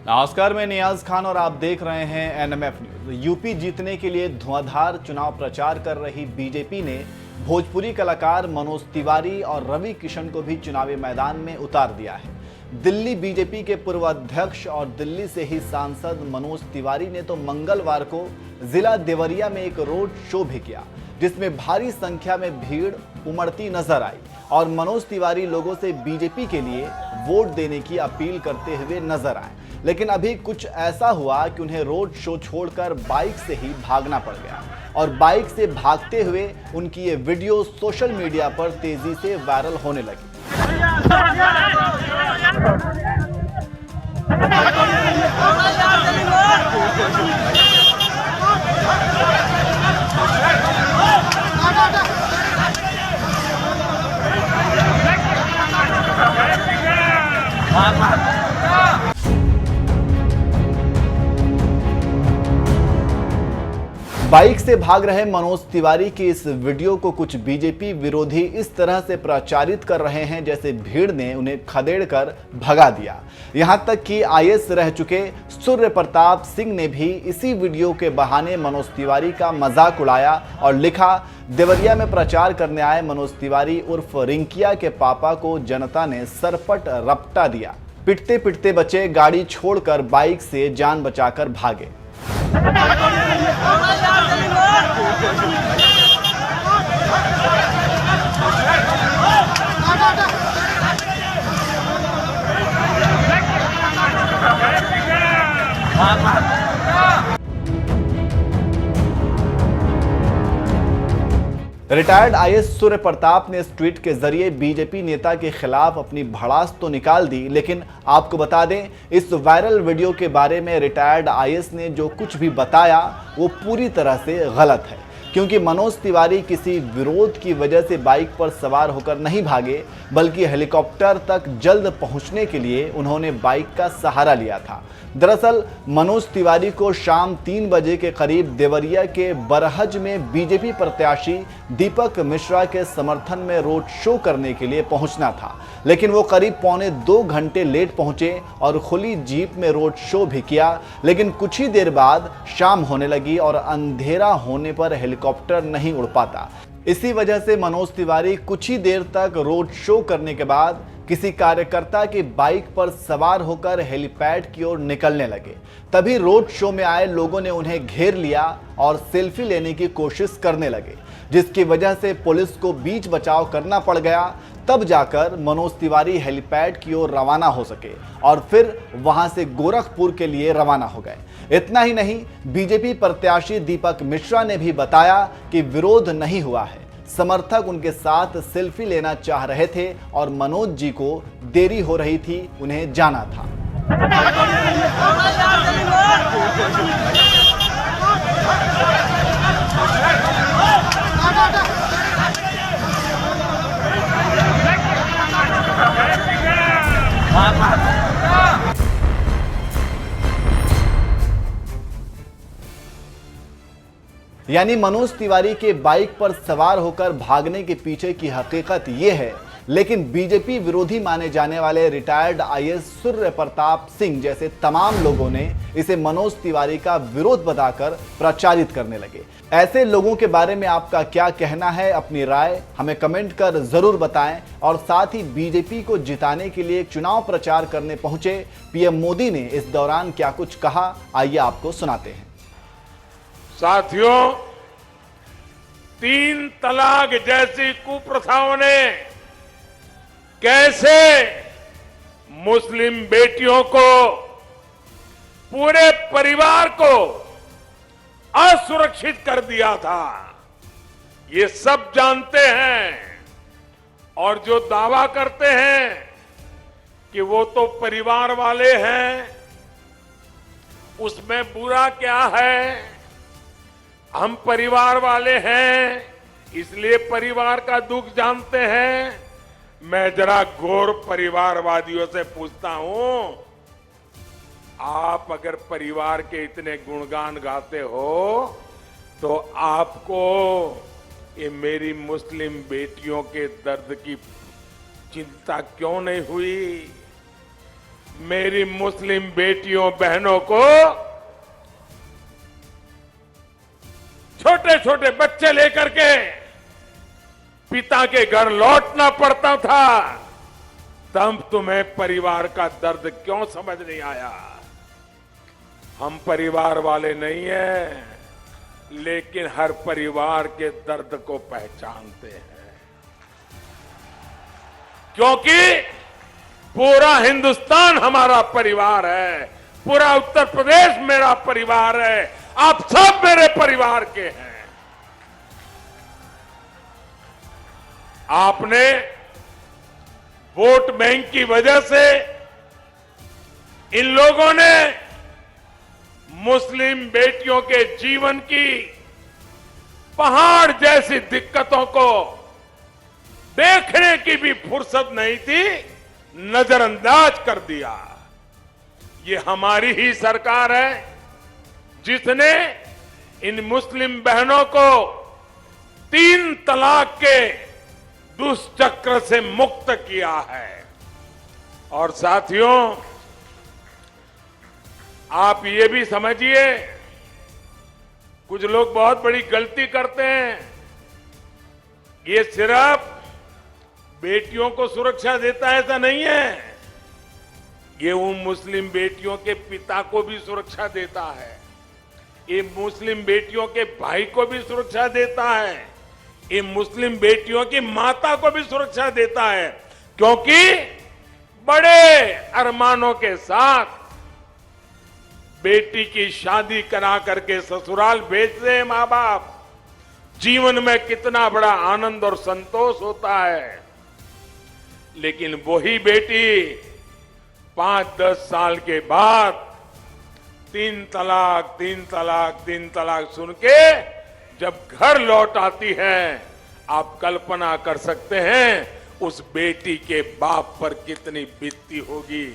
नमस्कार, मैं नियाज खान और आप देख रहे हैं एनएमएफ न्यूज। यूपी जीतने के लिए धुआंधार चुनाव प्रचार कर रही बीजेपी ने भोजपुरी कलाकार मनोज तिवारी और रवि किशन को भी चुनावी मैदान में उतार दिया है। दिल्ली बीजेपी के पूर्व अध्यक्ष और दिल्ली से ही सांसद मनोज तिवारी ने तो मंगलवार को जिला देवरिया में एक रोड शो भी किया, जिसमें भारी संख्या में भीड़ उमड़ती नजर आई और मनोज तिवारी लोगों से बीजेपी के लिए वोट देने की अपील करते हुए नजर आए। लेकिन अभी कुछ ऐसा हुआ कि उन्हें रोड शो छोड़कर बाइक से ही भागना पड़ गया और बाइक से भागते हुए उनकी ये वीडियो सोशल मीडिया पर तेजी से वायरल होने लगी। बाइक से भाग रहे मनोज तिवारी की इस वीडियो को कुछ बीजेपी विरोधी इस तरह से प्रचारित कर रहे हैं जैसे भीड़ ने उन्हें खदेड़कर भगा दिया। यहां तक कि आईएएस रह चुके सूर्य प्रताप सिंह ने भी इसी वीडियो के बहाने मनोज तिवारी का मजाक उड़ाया और लिखा, देवरिया में प्रचार करने आए मनोज तिवारी उर्फ रिंकिया के पापा को जनता ने सरपट रपटा दिया। पिटते पिटते बचे, गाड़ी छोड़कर बाइक से जान बचाकर भागे। रिटायर्ड आईएएस सूर्य प्रताप ने इस ट्वीट के जरिए बीजेपी नेता के खिलाफ अपनी भड़ास तो निकाल दी, लेकिन आपको बता दें, इस वायरल वीडियो के बारे में रिटायर्ड आईएएस ने जो कुछ भी बताया वो पूरी तरह से गलत है, क्योंकि मनोज तिवारी किसी विरोध की वजह से बाइक पर सवार होकर नहीं भागे, बल्कि हेलीकॉप्टर तक जल्द पहुंचने के लिए उन्होंने बाइक का सहारा लिया था। दरअसल मनोज तिवारी को शाम 3 बजे के करीब देवरिया के बरहज में बीजेपी प्रत्याशी दीपक मिश्रा के समर्थन में रोड शो करने के लिए पहुंचना था, लेकिन वो करीब पौने 2 घंटे लेट पहुंचे और खुली जीप में रोड शो भी किया। लेकिन कुछ ही देर बाद शाम होने लगी और अंधेरा होने पर हेलीकॉप्टर नहीं उड़ पाता। इसी वजह से मनोज तिवारी कुछ ही देर तक रोड शो करने के बाद किसी कार्यकर्ता की बाइक पर सवार होकर हेलीपैड की ओर निकलने लगे। तभी रोड शो में आए लोगों ने उन्हें घेर लिया और सेल्फी लेने की कोशिश करने लगे, जिसकी वजह से पुलिस को बीच बचाव करना पड़ गया। तब जाकर मनोज तिवारी हेलीपैड की ओर रवाना हो सके और फिर वहां से गोरखपुर के लिए रवाना हो गए। इतना ही नहीं, बीजेपी प्रत्याशी दीपक मिश्रा ने भी बताया कि विरोध नहीं हुआ है, समर्थक उनके साथ सेल्फी लेना चाह रहे थे और मनोज जी को देरी हो रही थी, उन्हें जाना था। यानी मनोज तिवारी के बाइक पर सवार होकर भागने के पीछे की हकीकत ये है, लेकिन बीजेपी विरोधी माने जाने वाले रिटायर्ड आईएएस सूर्य प्रताप सिंह जैसे तमाम लोगों ने इसे मनोज तिवारी का विरोध बताकर प्रचारित करने लगे। ऐसे लोगों के बारे में आपका क्या कहना है? अपनी राय हमें कमेंट कर जरूर बताएं। और साथ ही बीजेपी को जिताने के लिए चुनाव प्रचार करने पहुंचे पीएम मोदी ने इस दौरान क्या कुछ कहा, आइए आपको सुनाते हैं। साथियों, 3 तलाक जैसी कुप्रथाओं ने कैसे मुस्लिम बेटियों को, पूरे परिवार को असुरक्षित कर दिया था, ये सब जानते हैं। और जो दावा करते हैं कि वो तो परिवार वाले हैं, उसमें बुरा क्या है? हम परिवार वाले हैं, इसलिए परिवार का दुख जानते हैं। मैं जरा घोर परिवारवादियों से पूछता हूं, आप अगर परिवार के इतने गुणगान गाते हो तो आपको ये मेरी मुस्लिम बेटियों के दर्द की चिंता क्यों नहीं हुई? मेरी मुस्लिम बेटियों बहनों को छोटे छोटे बच्चे लेकर के पिता के घर लौटना पड़ता था, तब तुम्हें परिवार का दर्द क्यों समझ नहीं आया? हम परिवार वाले नहीं हैं, लेकिन हर परिवार के दर्द को पहचानते हैं, क्योंकि पूरा हिंदुस्तान हमारा परिवार है, पूरा उत्तर प्रदेश मेरा परिवार है, आप सब मेरे परिवार के हैं। आपने वोट बैंक की वजह से इन लोगों ने मुस्लिम बेटियों के जीवन की पहाड़ जैसी दिक्कतों को देखने की भी फुर्सत नहीं थी, नजरअंदाज कर दिया। ये हमारी ही सरकार है जिसने इन मुस्लिम बहनों को 3 तलाक के दुष्चक्र से मुक्त किया है। और साथियों, आप ये भी समझिए, कुछ लोग बहुत बड़ी गलती करते हैं। ये सिर्फ बेटियों को सुरक्षा देता है ऐसा नहीं है, ये उन मुस्लिम बेटियों के पिता को भी सुरक्षा देता है, ये मुस्लिम बेटियों के भाई को भी सुरक्षा देता है, ये मुस्लिम बेटियों की माता को भी सुरक्षा देता है, क्योंकि बड़े अरमानों के साथ बेटी की शादी करा करके ससुराल भेजते हैं मां बाप। जीवन में कितना बड़ा आनंद और संतोष होता है, लेकिन वही बेटी 5-10 साल के बाद 3 तलाक 3 तलाक 3 तलाक सुन के जब घर लौट आती है, आप कल्पना कर सकते हैं उस बेटी के बाप पर कितनी बीतती होगी,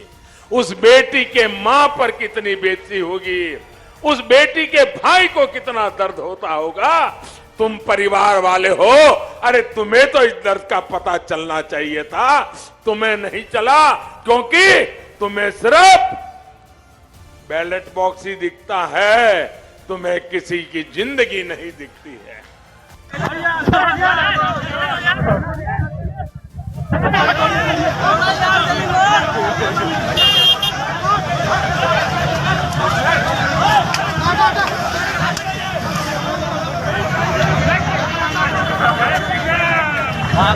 उस बेटी के मां पर कितनी बीतती होगी, उस बेटी के भाई को कितना दर्द होता होगा। तुम परिवार वाले हो, अरे तुम्हें तो इस दर्द का पता चलना चाहिए था, तुम्हें नहीं चला, क्योंकि तुम्हें सिर्फ बैलेट बॉक्स ही दिखता है, तुम्हें किसी की जिंदगी नहीं दिखती है। हाँ